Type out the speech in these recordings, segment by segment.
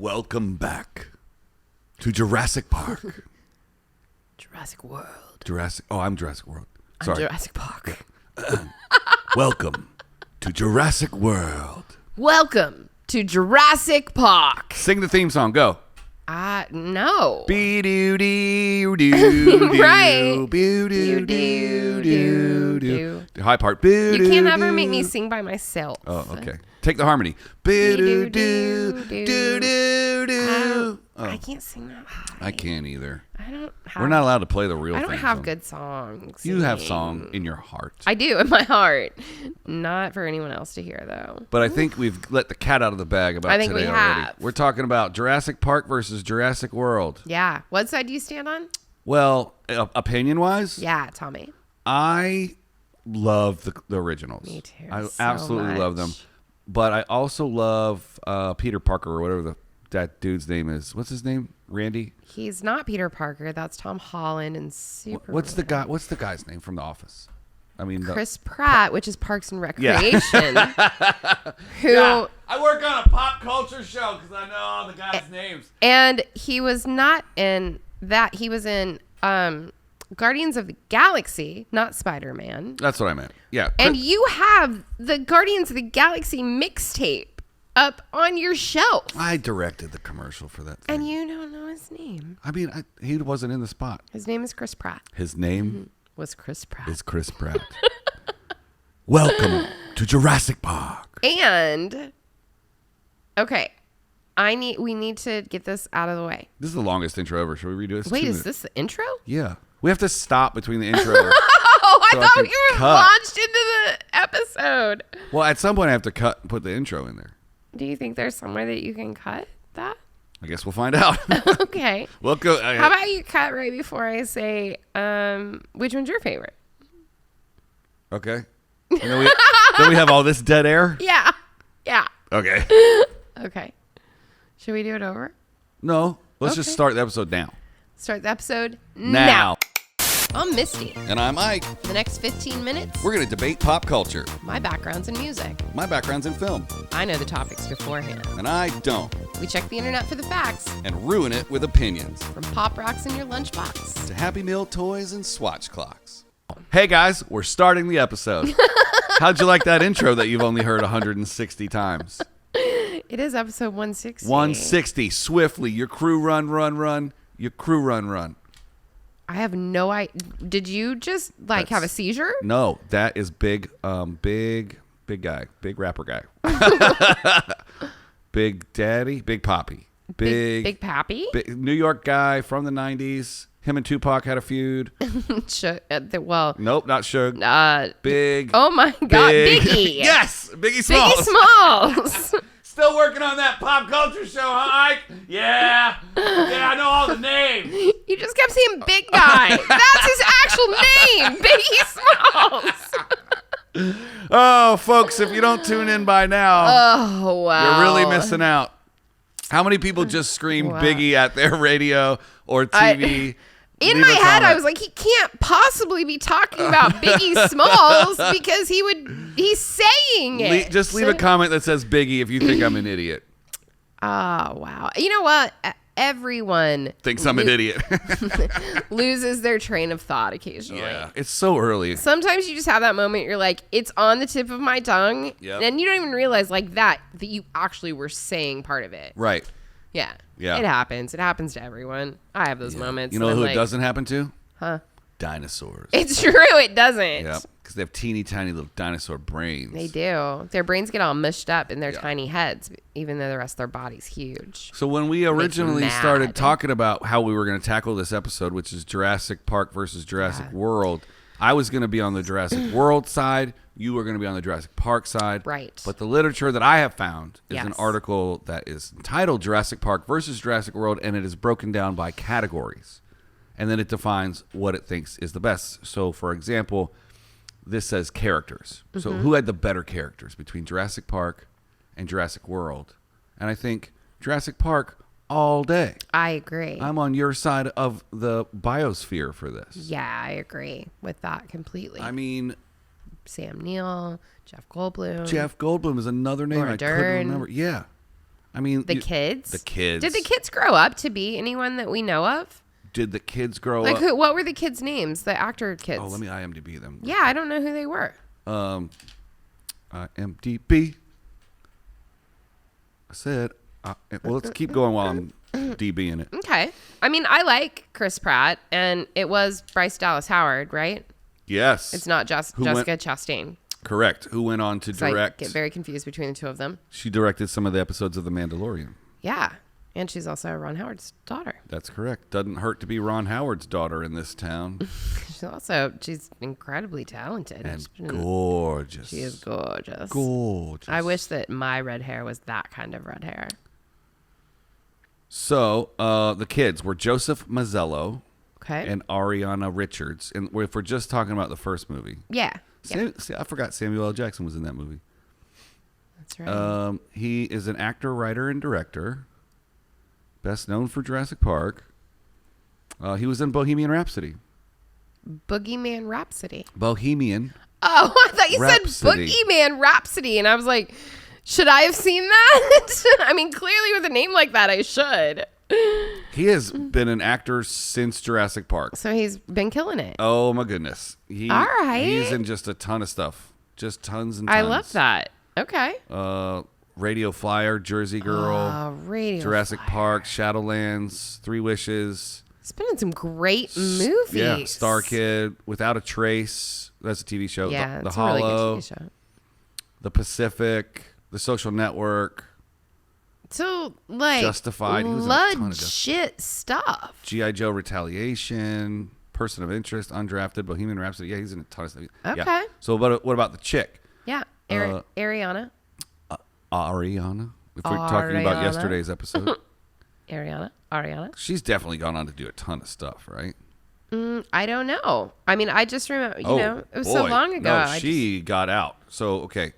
Welcome back to Jurassic Park. Jurassic World. I'm Jurassic World. I'm Jurassic Park. Welcome to Jurassic World. Welcome to Jurassic Park. Sing the theme song. Go. No. Be-doo-dee-doo-doo-doo. Right. Be-doo-doo-doo-doo. The high part. You can't ever make me sing by myself. Oh, okay. Take the harmony. Be-doo-doo-doo-doo-doo. I can't sing that high. I can't either. We're not allowed to play the real theme I don't have song. good songs. You have song in your heart. I do, in my heart. Not for anyone else to hear, though. But I think we've let the cat out of the bag about today already. Have. We're talking about Jurassic Park versus Jurassic World. Yeah. What side do you stand on? Well, opinion-wise? Yeah, tell me. I love the originals. Me too. I absolutely love them. But I also love Peter Parker or whatever that dude's name is. What's his name? Randy? He's not Peter Parker. That's Tom Holland and Superman. What's the guy's name from The Office? I mean, Chris Pratt, which is Parks and Recreation. Yeah. I work on a pop culture show because I know all the guys' names. And he was not in that. He was in Guardians of the Galaxy, not Spider-Man. That's what I meant. Yeah. And you have the Guardians of the Galaxy mixtape up on your shelf. I directed the commercial for that thing. And you don't know his name. I mean, he wasn't in the spot. His name is Chris Pratt. His name was Chris Pratt. Is Chris Pratt. Welcome to Jurassic Park. And okay, we need to get this out of the way. This is the longest intro ever. Should we redo this? Wait, is this the intro? Yeah. We have to stop between the intro. Oh, I thought you were cut. launched into the episode. Well, at some point I have to cut and put the intro in there. Do you think there's somewhere that you can cut that? I guess we'll find out. Okay. We'll go. How about you cut right before I say, which one's your favorite? Okay. Then we have all this dead air? Yeah. Yeah. Okay. Okay. Should we do it over? No. Let's just start the episode now. Start the episode now. I'm Misty. And I'm Ike. The next 15 minutes, We're going to debate pop culture. my background's in music. My background's in film. I know the topics beforehand. And I don't. We check the internet for the facts, And ruin it with opinions. from pop rocks in your lunchbox. To Happy Meal toys and Swatch clocks. Hey guys, we're starting the episode. How'd you like that intro that you've only heard 160 times? It is episode 160. 160. Swiftly. Your crew run. Your crew run. I have no idea. Did you just have a seizure? No, that is big guy. Big rapper guy. Big Daddy. Big Poppy. Big Pappy? New York guy from the 90s. Him and Tupac had a feud. Well, Nope, not Suge. Big. Oh my God, Biggie. Yes, Biggie Smalls. Biggie Smalls. Still working on that pop culture show, huh, Ike? Yeah, I know all the names. You just kept saying big guy. That's his actual name, Biggie Smalls. Oh, folks, if you don't tune in by now, Oh, wow. you're really missing out. How many people just screamed Biggie at their radio or TV? In my head, I was like, he can't possibly be talking about Biggie Smalls because he's saying it. Just leave a comment that says Biggie if you think I'm an idiot. Oh, wow. You know what? Everyone Thinks I'm an idiot. loses their train of thought occasionally. Yeah, it's so early. Sometimes you just have that moment, you're like, it's on the tip of my tongue. Yep. And you don't even realize that you actually were saying part of it. Right. Yeah. Yeah. It happens. It happens to everyone. I have those moments. You know who it doesn't happen to? Huh? Dinosaurs. It's true. It doesn't. Yep. Because they have teeny tiny little dinosaur brains. They do. Their brains get all mushed up in their tiny heads, even though the rest of their body's huge. So when we originally started talking about how we were going to tackle this episode, which is Jurassic Park versus Jurassic World, I was going to be on the Jurassic World side. You were going to be on the Jurassic Park side. Right. But the literature that I have found is an article that is entitled Jurassic Park versus Jurassic World, and it is broken down by categories. And then it defines what it thinks is the best. So, for example, this says characters. Mm-hmm. So who had the better characters between Jurassic Park and Jurassic World? And I think Jurassic Park all day. I agree. I'm on your side of the biosphere for this. Yeah, I agree with that completely. I mean, Sam Neill, Jeff Goldblum. Jeff Goldblum is another name Laura I Dern. couldn't remember. Yeah. I mean, the kids. The kids. Did the kids grow up to be anyone that we know of? Did the kids grow like up? what were the kids' names? The actor kids. Oh, let me IMDb them. Yeah, I don't know who they were. IMDb. I said, well, let's keep going while I'm DBing it. Okay. I mean, I like Chris Pratt, and it was Bryce Dallas Howard, right? Yes. It's not Jessica Chastain. Correct. Who went on to direct. I get very confused between the two of them. She directed some of the episodes of The Mandalorian. Yeah. And she's also Ron Howard's daughter. That's correct. Doesn't hurt to be Ron Howard's daughter in this town. She's incredibly talented. And gorgeous. She is gorgeous. Gorgeous. I wish that my red hair was that kind of red hair. So, the kids were Joseph Mazzello and Ariana Richards. And if we're just talking about the first movie. Yeah. I forgot Samuel L. Jackson was in that movie. That's right. He is an actor, writer, and director. Best known for Jurassic Park. He was in Bohemian Rhapsody. Boogeyman Rhapsody. Bohemian. Oh, I thought you said Boogeyman Rhapsody. And I was like, should I have seen that? I mean, clearly with a name like that, I should. He has been an actor since Jurassic Park. So he's been killing it. Oh, my goodness. All right. He's in just a ton of stuff. Just tons and tons. I love that. Okay. Radio Flyer, Jersey Girl, Jurassic Park, Shadowlands, Three Wishes. He's been in some great movies. Yeah, Star Kid, Without a Trace. That's a TV show. Yeah, The it's Hollow, a really good TV show. The Pacific, The Social Network. So, like, Justified. He was in a ton of legit stuff. G.I. Joe Retaliation, Person of Interest, Undrafted, Bohemian Rhapsody. Yeah, he's in a ton of stuff. Okay. Yeah. So what about the chick? Yeah, Ariana. Ariana. If we're talking about yesterday's episode. Ariana. She's definitely gone on to do a ton of stuff, right? I don't know. I mean, I just remember, it was so long ago. No, she got out. So, okay.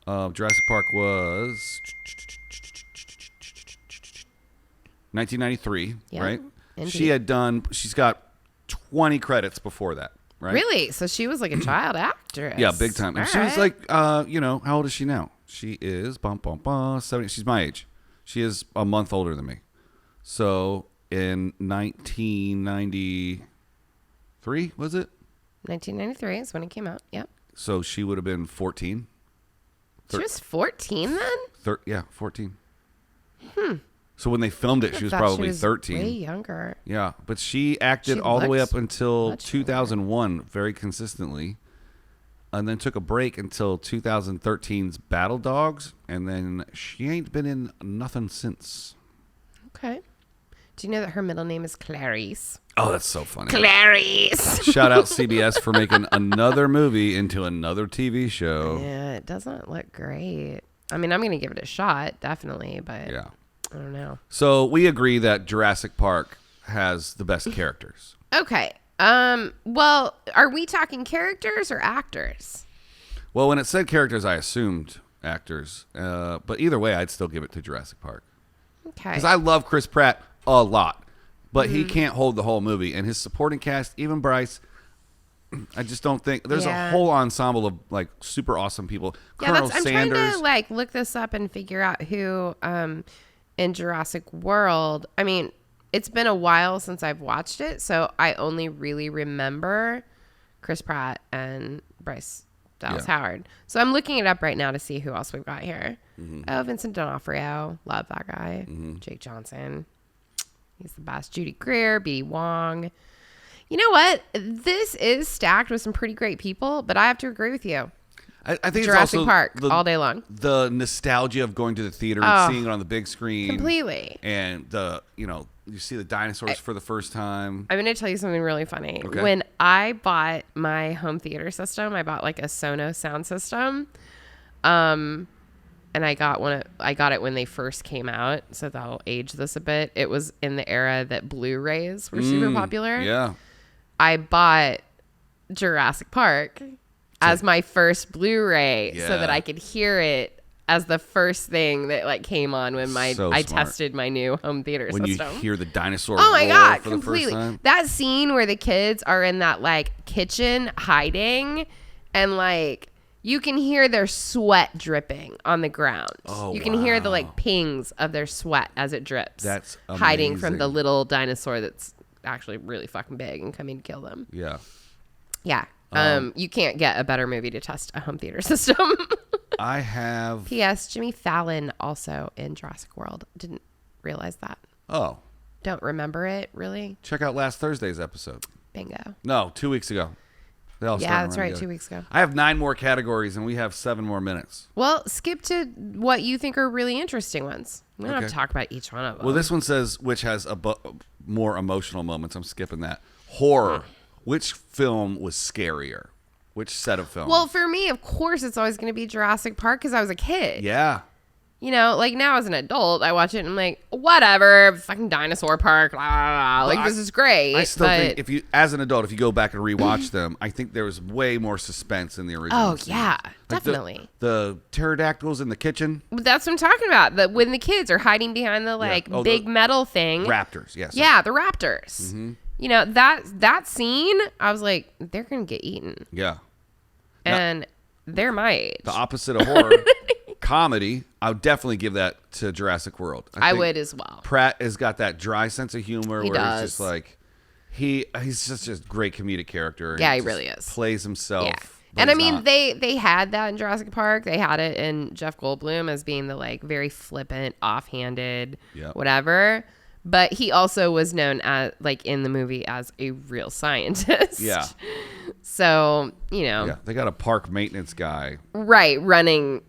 Jurassic Park was 1993, right? Indeed. She's got 20 credits before that, right? Really? So she was like a child actress. Yeah, big time. And she was like, how old is she now? She is 70. She's my age. She is a month older than me. So in 1993, was it? 1993 is when it came out. Yep. So she would have been 14. She was 14 then? 14. So when they filmed it, she was probably 13. Way younger. Yeah, but she acted all the way up until 2001 very consistently, and then took a break until 2013's Battle Dogs, and then she ain't been in nothing since. Okay. Do you know that her middle name is Clarice? Oh, that's so funny. Clarice. Shout out CBS for making another movie into another TV show. Yeah, it doesn't look great. I mean, I'm going to give it a shot, definitely, but yeah. I don't know. So we agree that Jurassic Park has the best characters. Okay. Well, are we talking characters or actors? Well, when it said characters, I assumed actors. But either way, I'd still give it to Jurassic Park. Okay. Because I love Chris Pratt a lot. But he can't hold the whole movie. And his supporting cast, even Bryce, I just don't think... There's a whole ensemble of, like, super awesome people. Yeah, Colonel Sanders. I'm trying to, like, look this up and figure out who... in Jurassic World, I mean, it's been a while since I've watched it, so I only really remember Chris Pratt and Bryce Dallas Howard. So I'm looking it up right now to see who else we've got here. Oh, Vincent D'Onofrio, love that guy. Jake Johnson, he's the best. Judy Greer, B.D. Wong. You know what? This is stacked with some pretty great people, but I have to agree with you. I think Jurassic it's also Park all day long. The nostalgia of going to the theater and seeing it on the big screen. Completely. And you see the dinosaurs for the first time. I'm going to tell you something really funny. Okay. When I bought my home theater system, I bought like a Sonos sound system. And I got it when they first came out, so that'll age this a bit. It was in the era that Blu-rays were super popular. Yeah. I bought Jurassic Park as my first Blu-ray so that I could hear it as the first thing that like came on when I tested my new home theater system. When you hear the dinosaur oh my god, for completely. The first time. That scene where the kids are in that like kitchen hiding and like You can hear their sweat dripping on the ground. Oh, you can hear the like pings of their sweat as it drips. That's amazing. Hiding from the little dinosaur that's actually really fucking big and coming to kill them. Yeah. Yeah. You can't get a better movie to test a home theater system. I have. P.S. Jimmy Fallon also in Jurassic World. Didn't realize that. Oh. Don't remember it, really? Check out last Thursday's episode. Bingo. No, 2 weeks ago. Yeah, that's right. 2 weeks ago. I have 9 more categories, and we have 7 more minutes. Well, skip to what you think are really interesting ones. We don't have to talk about each one of them. Well, this one says, which has more emotional moments. I'm skipping that. Horror. Which film was scarier? Which set of films? Well, for me, of course, it's always going to be Jurassic Park because I was a kid. Yeah. You know, like now as an adult, I watch it and I'm like, whatever, fucking dinosaur park, blah, blah, blah. Like, this is great. I still think if you, as an adult, if you go back and rewatch them, I think there was way more suspense in the original. Oh, yeah, definitely. The pterodactyls in the kitchen. That's what I'm talking about. That when the kids are hiding behind the big metal thing. Raptors, yes. Yeah, the raptors. Mm-hmm. You know, that scene, I was like, they're going to get eaten. Yeah. And they're my age. The opposite of horror. Comedy, I would definitely give that to Jurassic World. I would as well. Pratt has got that dry sense of humor He where does. he's just like he's just a great comedic character. Yeah, he really is. Plays himself. Yeah. And I mean, they had that in Jurassic Park. They had it in Jeff Goldblum as being the like very flippant, offhanded, whatever. But he also was known as like in the movie as a real scientist. Yeah. So, you know. Yeah, they got a park maintenance guy. Right, running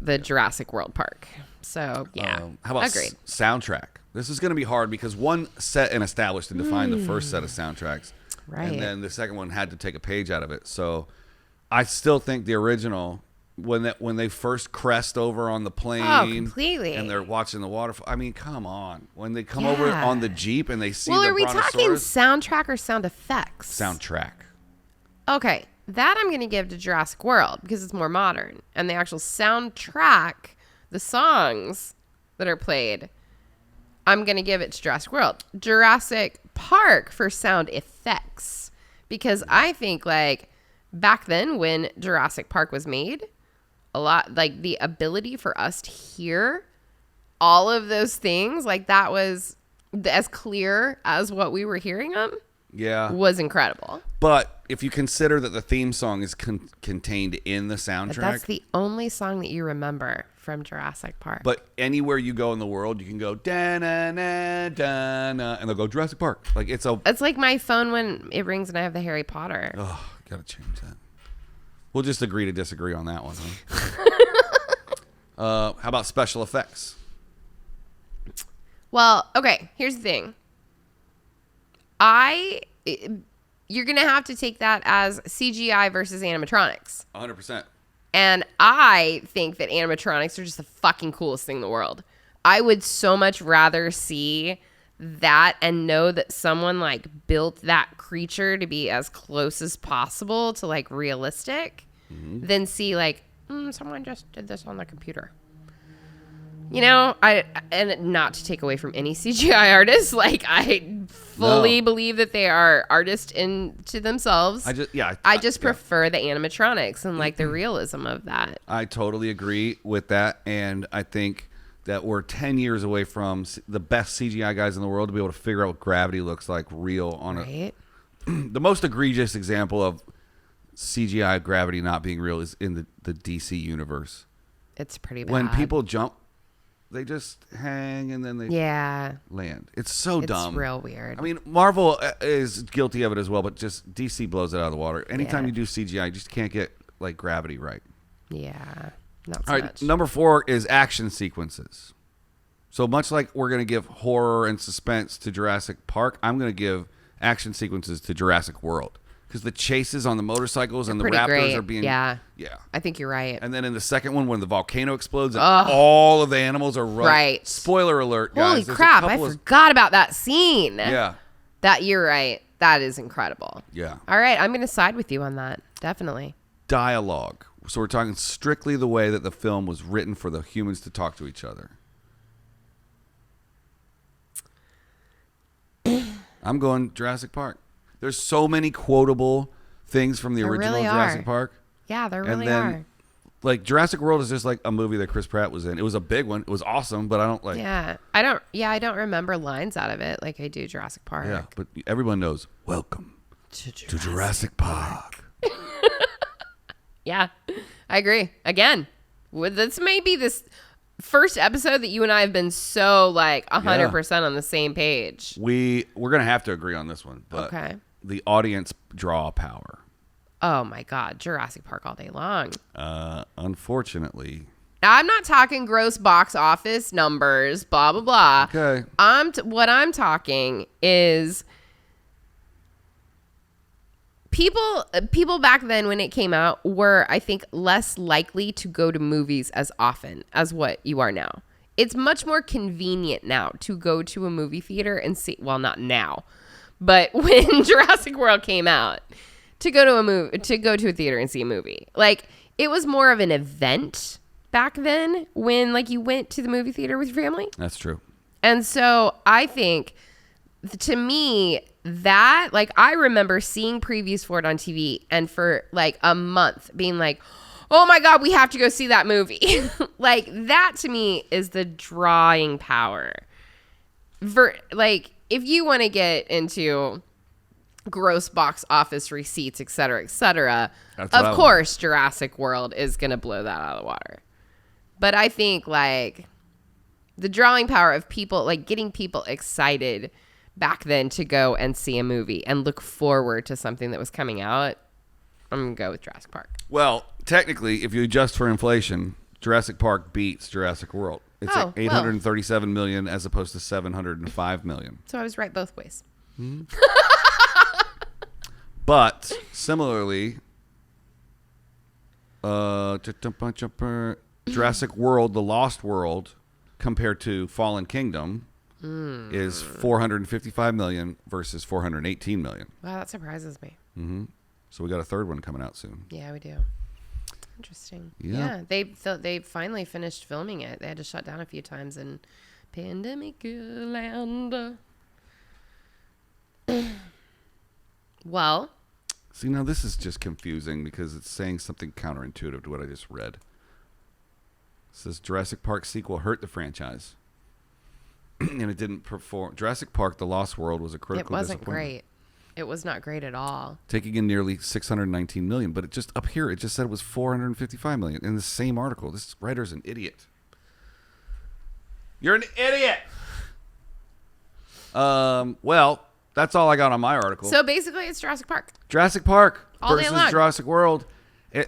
the Jurassic World Park. So, yeah. How about agreed. Soundtrack? This is going to be hard because one set and established and defined the first set of soundtracks. Right. And then the second one had to take a page out of it. So I still think the original, when they first crest over on the plane. Oh, completely. And they're watching the waterfall. I mean, come on. When they come over on the Jeep and they see the Well, are we brontosaurus. talking soundtrack or sound effects? Soundtrack. Okay, that I'm going to give to Jurassic World because it's more modern. And the actual soundtrack, the songs that are played, I'm going to give it to Jurassic World. Jurassic Park for sound effects. Because I think, like, back then when Jurassic Park was made, a lot, like, the ability for us to hear all of those things, like, that was as clear as what we were hearing them. Yeah. Was incredible. But if you consider that the theme song is contained in the soundtrack. But that's the only song that you remember from Jurassic Park. But anywhere you go in the world, you can go da-na-na-da-na, and they'll go Jurassic Park. Like it's like my phone when it rings and I have the Harry Potter. Oh, gotta change that. We'll just agree to disagree on that one. Huh? How about special effects? Well, okay, here's the thing. You're going to have to take that as CGI versus animatronics. 100%. And I think that animatronics are just the fucking coolest thing in the world. I would so much rather see that and know that someone like built that creature to be as close as possible to like realistic than see like, someone just did this on the computer. You know, and not to take away from any CGI artists, like I fully believe that they are artists into themselves. I just prefer the animatronics and like the realism of that. I totally agree with that, and I think that we're 10 years away from the best CGI guys in the world to be able to figure out what gravity looks like real on it. The most egregious example of CGI gravity not being real is in the DC universe. It's pretty bad. When people jump, they just hang and then they land. It's so dumb. It's real weird. I mean, Marvel is guilty of it as well, but just DC blows it out of the water. Anytime you do CGI, you just can't get like gravity right. Yeah, not so All right, much. number 4 is action sequences. So much like we're going to give horror and suspense to Jurassic Park, I'm going to give action sequences to Jurassic World. Because the chases on the motorcycles and the raptors are being... Yeah. I think you're right. And then in the second one, when the volcano explodes and all of the animals are running. Right. Spoiler alert, guys. Holy crap, I forgot about that scene. Yeah. You're right. That is incredible. Yeah. All right, I'm going to side with you on that. Definitely. Dialogue. So we're talking strictly the way that the film was written for the humans to talk to each other. I'm going Jurassic Park. There's so many quotable things from the original Jurassic Park. Yeah, there really are. And are. then like Jurassic World is just like a movie that Chris Pratt was in. It was a big one. It was awesome, but I don't like. Yeah, I don't remember lines out of it like I do Jurassic Park. Yeah, but everyone knows. Welcome to Jurassic Park. Yeah, I agree. Again, this may be this first episode that you and I have been so like 100% on the same page. We're gonna have to agree on this one, but okay. The audience draw power. Oh my God, Jurassic Park all day long. Unfortunately. I'm not talking gross box office numbers, blah blah blah. Okay. What I'm talking is people back then when it came out were, I think, less likely to go to movies as often as what you are now. It's much more convenient now to go to a movie theater and see, well, not now, but when Jurassic World came out, to go to a theater and see a movie. Like, it was more of an event back then when like you went to the movie theater with your family. That's true. And so I think, to me, that, like, I remember seeing previews for it on TV and for like a month being like, oh my God, we have to go see that movie. Like, that to me is the drawing power. Like, if you want to get into gross box office receipts, et cetera, of course Jurassic World is going to blow that out of the water. But I think, like, the drawing power of people, like, getting people excited back then to go and see a movie and look forward to something that was coming out, I'm going to go with Jurassic Park. Well, technically, if you adjust for inflation, Jurassic Park beats Jurassic World. It's like 837 million as opposed to 705 million. So I was right both ways. Mm-hmm. But similarly, Jurassic World, The Lost World, compared to Fallen Kingdom, is 455 million versus 418 million. Wow, that surprises me. Mm-hmm. So we got a third one coming out soon. Yeah, we do. Interesting. Yeah. They finally finished filming it. They had to shut down a few times in pandemic land. Well. See, now this is just confusing because it's saying something counterintuitive to what I just read. It says Jurassic Park sequel hurt the franchise. And it didn't perform. Jurassic Park, The Lost World was a critical disappointment. It wasn't great. It was not great at all. Taking in nearly 619 million, but it just up here, it just said it was 455 million in the same article. This writer's an idiot. You're an idiot! Well, that's all I got on my article. So basically, it's Jurassic Park. Jurassic Park all day versus long. Jurassic World.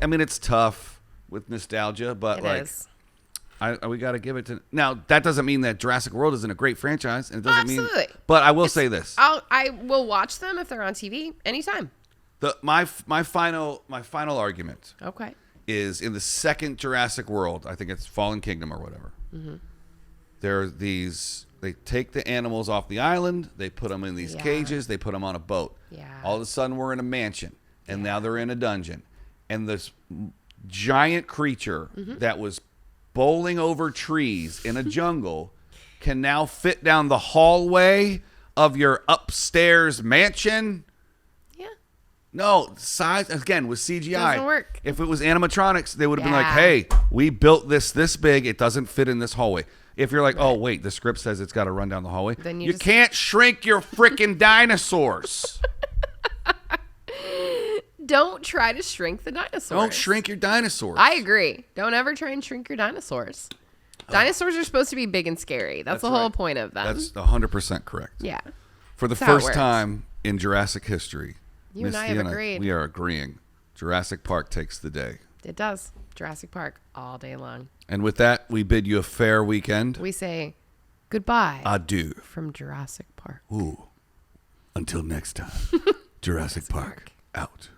I mean, it's tough with nostalgia, but it like, is. we got to give it to. Now, that doesn't mean that Jurassic World isn't a great franchise, and it doesn't absolutely. But I will say this: I will watch them if they're on TV anytime. My final argument. Okay. Is in the second Jurassic World. I think it's Fallen Kingdom or whatever. Mm-hmm. There are these. They take the animals off the island. They put them in these cages. They put them on a boat. Yeah. All of a sudden, we're in a mansion, and now they're in a dungeon, and this giant creature that was bowling over trees in a jungle can now fit down the hallway of your upstairs mansion. Yeah. No, size, again, with CGI. Doesn't work. If it was animatronics, they would have been like, hey, we built this big. It doesn't fit in this hallway. If you're like, oh, wait, the script says it's got to run down the hallway. Then you can't shrink your freaking dinosaurs. Don't try to shrink the dinosaurs. Don't shrink your dinosaurs. I agree. Don't ever try and shrink your dinosaurs. Dinosaurs are supposed to be big and scary. That's the whole point of them. That's 100% correct. Yeah. For the first time in Jurassic history, you and I have agreed. We are agreeing. Jurassic Park takes the day. It does. Jurassic Park all day long. And with that, we bid you a fair weekend. We say goodbye. Adieu. From Jurassic Park. Ooh. Until next time. Jurassic Park out.